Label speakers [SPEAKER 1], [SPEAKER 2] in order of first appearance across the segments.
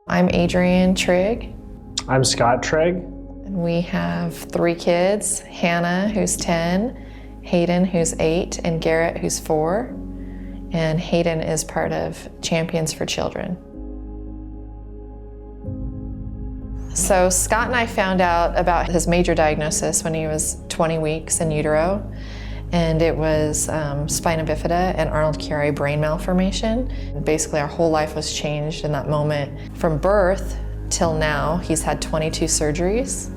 [SPEAKER 1] I'm Adrienne Trigg.
[SPEAKER 2] I'm Scott Trigg.
[SPEAKER 1] And we have 3 kids, Hannah, who's 10, Hayden, who's 8, and Garrett, who's 4. And Hayden is part of Champions for Children. So Scott and I found out about his major diagnosis when he was 20 weeks in utero. And it was spina bifida and Arnold-Chiari brain malformation. Basically, our whole life was changed in that moment. From birth till now, he's had 22 surgeries.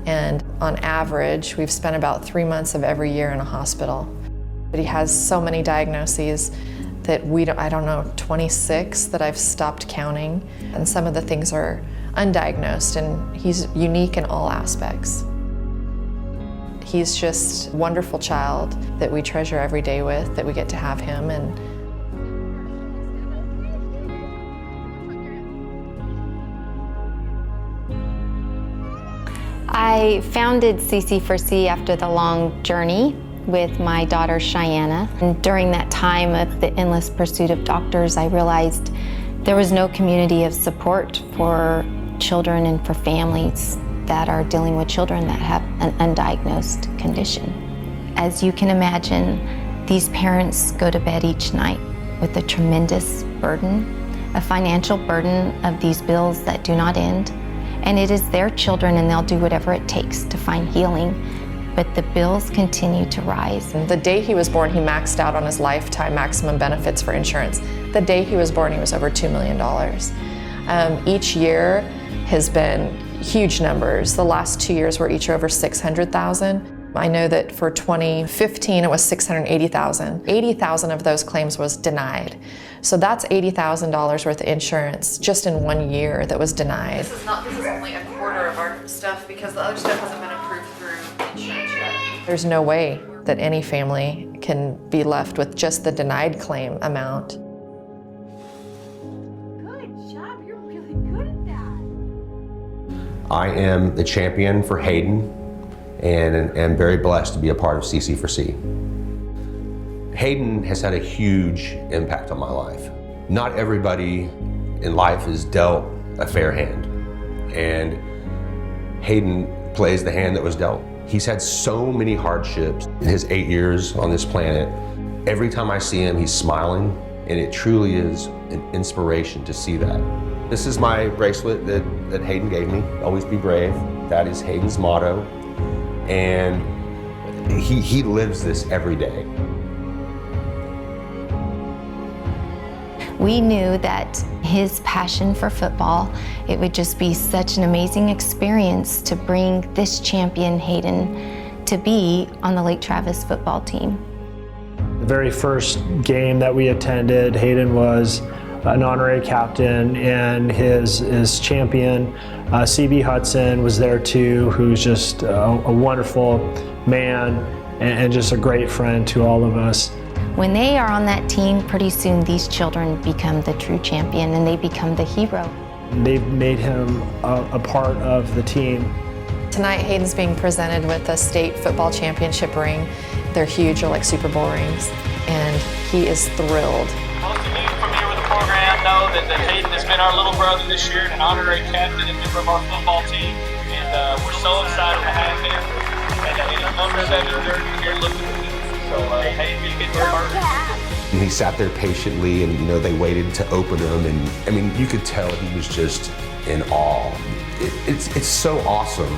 [SPEAKER 1] And on average, we've spent about 3 months of every year in a hospital. But he has so many diagnoses that I don't know, 26 that I've stopped counting. And some of the things are undiagnosed, and he's unique in all aspects. He's just a wonderful child that we treasure every day with, that we get to have him. And
[SPEAKER 3] I founded CC4C after the long journey with my daughter Cheyenne. And during that time of the endless pursuit of doctors, I realized there was no community of support for children and for families that are dealing with children that have an undiagnosed condition. As you can imagine, these parents go to bed each night with a tremendous burden, a financial burden of these bills that do not end. And it is their children, and they'll do whatever it takes to find healing, but the bills continue to rise.
[SPEAKER 1] The day he was born, he maxed out on his lifetime maximum benefits for insurance. The day he was born, he was over $2 million. Each year has been huge numbers. The last 2 years were each over 600,000. I know that for 2015, it was 680,000. 80,000 of those claims was denied. So that's $80,000 worth of insurance just in 1 year that was denied. This is only a quarter of our stuff because the other stuff hasn't been approved through insurance yet. There's no way that any family can be left with just the denied claim amount.
[SPEAKER 4] I am the champion for Hayden and am very blessed to be a part of CC4C. Hayden has had a huge impact on my life. Not everybody in life is dealt a fair hand, and Hayden plays the hand that was dealt. He's had so many hardships in his 8 years on this planet. Every time I see him, he's smiling, and it truly is an inspiration to see that. This is my bracelet that Hayden gave me, always be brave. That is Hayden's motto, and he lives this every day.
[SPEAKER 3] We knew that his passion for football, it would just be such an amazing experience to bring this champion Hayden to be on the Lake Travis football team.
[SPEAKER 2] The very first game that we attended, Hayden was an honorary captain, and his champion, CB Hudson, was there too, who's just a wonderful man and just a great friend to all of us.
[SPEAKER 3] When they are on that team, pretty soon these children become the true champion and they become the hero.
[SPEAKER 2] They've made him a part of the team.
[SPEAKER 1] Tonight, Hayden's being presented with a state football championship ring. They're huge, they're like Super Bowl rings, and he is thrilled.
[SPEAKER 5] Most of you familiar with the program know that Hayden has been our little brother this year and an honorary captain and member of our football team, and we're so excited to have him. And his numbers that are here looking at me. So Hayden, you get your part.
[SPEAKER 4] And he sat there patiently, and they waited to open him, and I mean, you could tell he was just in awe. It's so awesome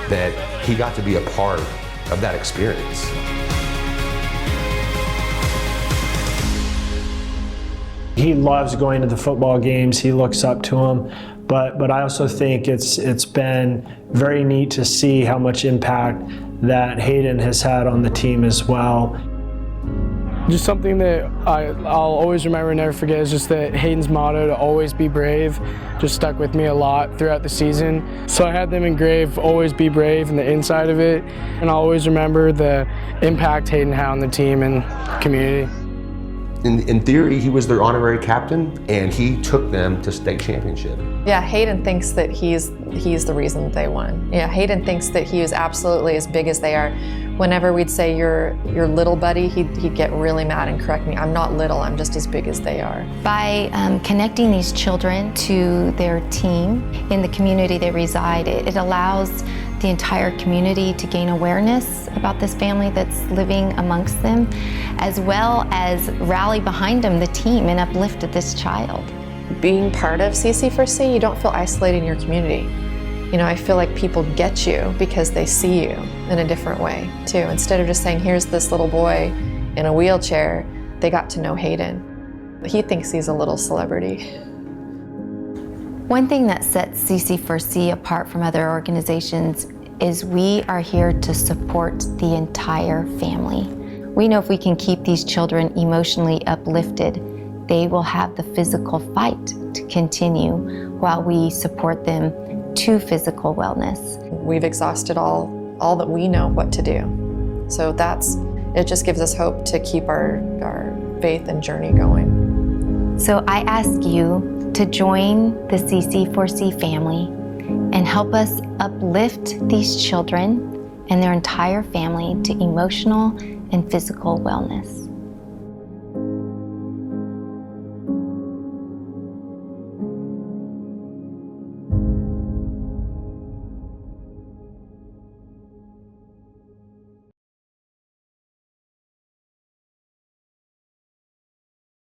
[SPEAKER 4] that he got to be a part of that experience.
[SPEAKER 2] He loves going to the football games. He looks up to them, but I also think it's been very neat to see how much impact that Hayden has had on the team as well.
[SPEAKER 6] Just something that I'll always remember and never forget is just that Hayden's motto to always be brave just stuck with me a lot throughout the season. So I had them engraved, always be brave, in the inside of it, and I'll always remember the impact Hayden had on the team and community.
[SPEAKER 4] In theory, he was their honorary captain, and he took them to state championship.
[SPEAKER 1] Yeah, Hayden thinks that he's the reason that they won. Yeah, Hayden thinks that he is absolutely as big as they are. Whenever we'd say your little buddy, he'd get really mad and correct me. I'm not little, I'm just as big as they are.
[SPEAKER 3] By connecting these children to their team in the community they reside, it allows the entire community to gain awareness about this family that's living amongst them, as well as rally behind them, the team, and uplift this child.
[SPEAKER 1] Being part of CC4C, you don't feel isolated in your community. You know, I feel like people get you because they see you in a different way, too. Instead of just saying, here's this little boy in a wheelchair, they got to know Hayden. He thinks he's a little celebrity.
[SPEAKER 3] One thing that sets CC4C apart from other organizations is we are here to support the entire family. We know if we can keep these children emotionally uplifted, they will have the physical fight to continue while we support them to physical wellness.
[SPEAKER 1] We've exhausted all that we know what to do. So it just gives us hope to keep our faith and journey going.
[SPEAKER 3] So I ask you to join the CC4C family and help us uplift these children and their entire family to emotional and physical wellness.